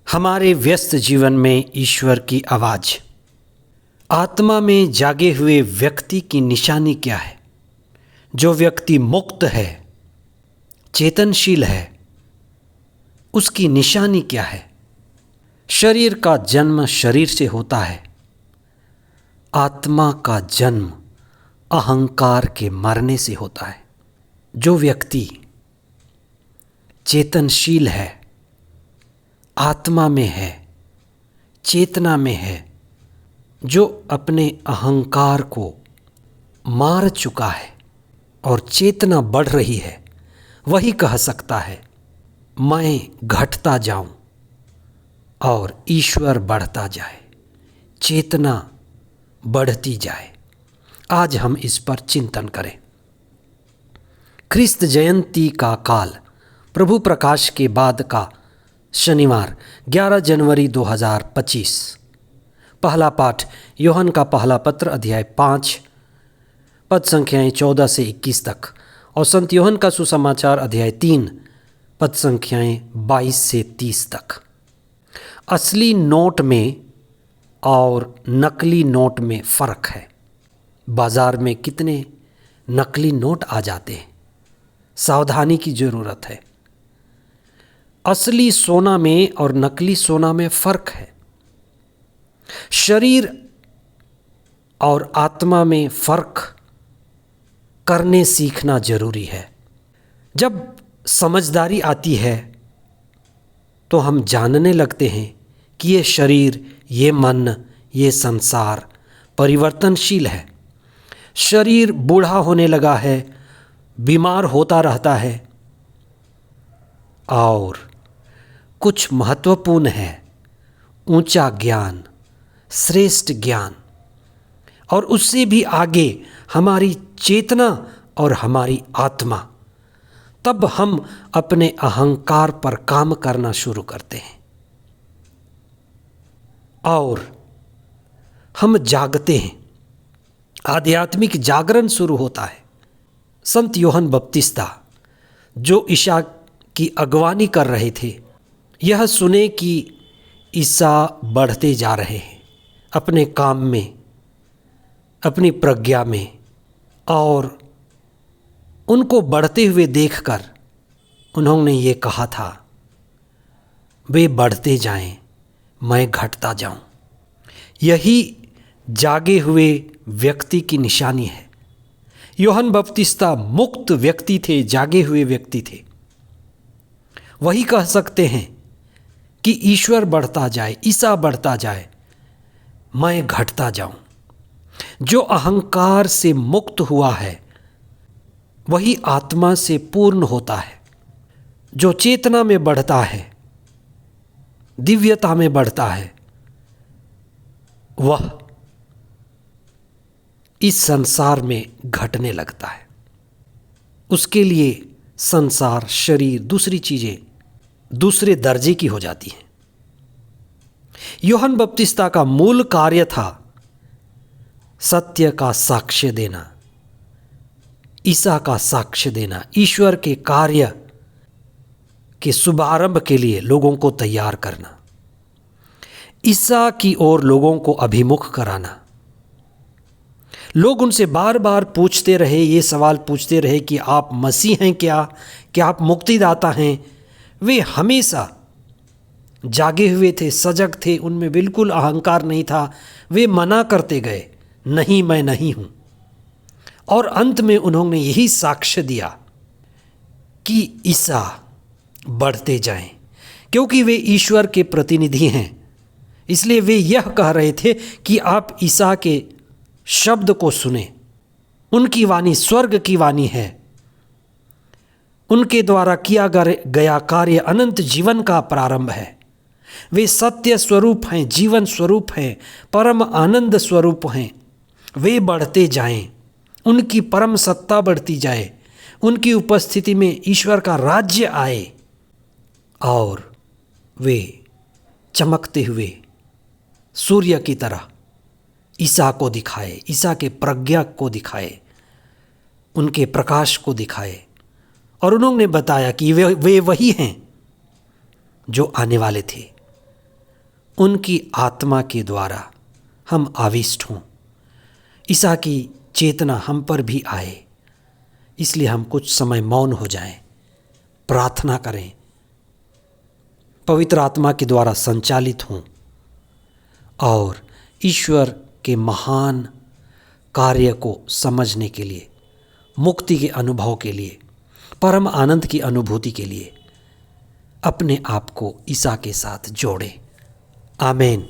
हमारे व्यस्त जीवन में ईश्वर की आवाज़। आत्मा में जागे हुए व्यक्ति की निशानी क्या है? जो व्यक्ति मुक्त है, चेतनशील है, उसकी निशानी क्या है? शरीर का जन्म शरीर से होता है, आत्मा का जन्म अहंकार के मरने से होता है। जो व्यक्ति चेतनशील है, आत्मा में है, चेतना में है, जो अपने अहंकार को मार चुका है और चेतना बढ़ रही है, वही कह सकता है मैं घटता जाऊं और ईश्वर बढ़ता जाए, चेतना बढ़ती जाए। आज हम इस पर चिंतन करें। ख्रिस्त जयंती का काल, प्रभु प्रकाश के बाद का शनिवार 11 जनवरी 2025। पहला पाठ यूहन्ना का पहला पत्र अध्याय 5 पद संख्याएं 14 से 21 तक और संत यूहन्ना का सुसमाचार अध्याय 3 पद संख्याएं 22 से 30 तक। असली नोट में और नकली नोट में फ़र्क है। बाज़ार में कितने नकली नोट आ जाते हैं, सावधानी की ज़रूरत है। असली सोना में और नकली सोना में फ़र्क है। शरीर और आत्मा में फ़र्क करने सीखना जरूरी है। जब समझदारी आती है तो हम जानने लगते हैं कि ये शरीर, ये मन, ये संसार परिवर्तनशील है। शरीर बूढ़ा होने लगा है, बीमार होता रहता है और कुछ महत्वपूर्ण है, ऊंचा ज्ञान, श्रेष्ठ ज्ञान और उससे भी आगे हमारी चेतना और हमारी आत्मा। तब हम अपने अहंकार पर काम करना शुरू करते हैं और हम जागते हैं। आध्यात्मिक जागरण शुरू होता है। संत यूहन्ना बपतिस्ता जो ईसा की अगवानी कर रहे थे, यह सुने कि ईसा बढ़ते जा रहे हैं अपने काम में, अपनी प्रज्ञा में, और उनको बढ़ते हुए देखकर उन्होंने ये कहा था, वे बढ़ते जाएं, मैं घटता जाऊं। यही जागे हुए व्यक्ति की निशानी है। यूहन्ना बपतिस्ता मुक्त व्यक्ति थे, जागे हुए व्यक्ति थे। वही कह सकते हैं कि ईश्वर बढ़ता जाए, ईसा बढ़ता जाए, मैं घटता जाऊं। जो अहंकार से मुक्त हुआ है वही आत्मा से पूर्ण होता है। जो चेतना में बढ़ता है, दिव्यता में बढ़ता है, वह इस संसार में घटने लगता है। उसके लिए संसार, शरीर, दूसरी चीजें दूसरे दर्जे की हो जाती हैं। यूहन्ना बपतिस्ता का मूल कार्य था सत्य का साक्ष्य देना, ईसा का साक्ष्य देना, ईश्वर के कार्य के शुभारंभ के लिए लोगों को तैयार करना, ईसा की ओर लोगों को अभिमुख कराना। लोग उनसे बार बार पूछते रहे, ये सवाल पूछते रहे कि आप मसीह हैं क्या आप मुक्तिदाता हैं? वे हमेशा जागे हुए थे, सजग थे, उनमें बिल्कुल अहंकार नहीं था। वे मना करते गए, नहीं, मैं नहीं हूं। और अंत में उन्होंने यही साक्ष्य दिया कि ईसा बढ़ते जाएं, क्योंकि वे ईश्वर के प्रतिनिधि हैं। इसलिए वे यह कह रहे थे कि आप ईसा के शब्द को सुने। उनकी वाणी स्वर्ग की वाणी है। उनके द्वारा किया गया कार्य अनंत जीवन का प्रारंभ है। वे सत्य स्वरूप हैं, जीवन स्वरूप हैं, परम आनंद स्वरूप हैं। वे बढ़ते जाएं, उनकी परम सत्ता बढ़ती जाए, उनकी उपस्थिति में ईश्वर का राज्य आए और वे चमकते हुए सूर्य की तरह ईसा को दिखाए, ईसा के प्रज्ञा को दिखाए, उनके प्रकाश को दिखाए। और उन्होंने बताया कि वे वही हैं जो आने वाले थे। उनकी आत्मा के द्वारा हम आविष्ट हों, ईसा की चेतना हम पर भी आए। इसलिए हम कुछ समय मौन हो जाएं, प्रार्थना करें, पवित्र आत्मा के द्वारा संचालित हों और ईश्वर के महान कार्य को समझने के लिए, मुक्ति के अनुभव के लिए, परम आनंद की अनुभूति के लिए अपने आप को ईसा के साथ जोड़ें। आमीन।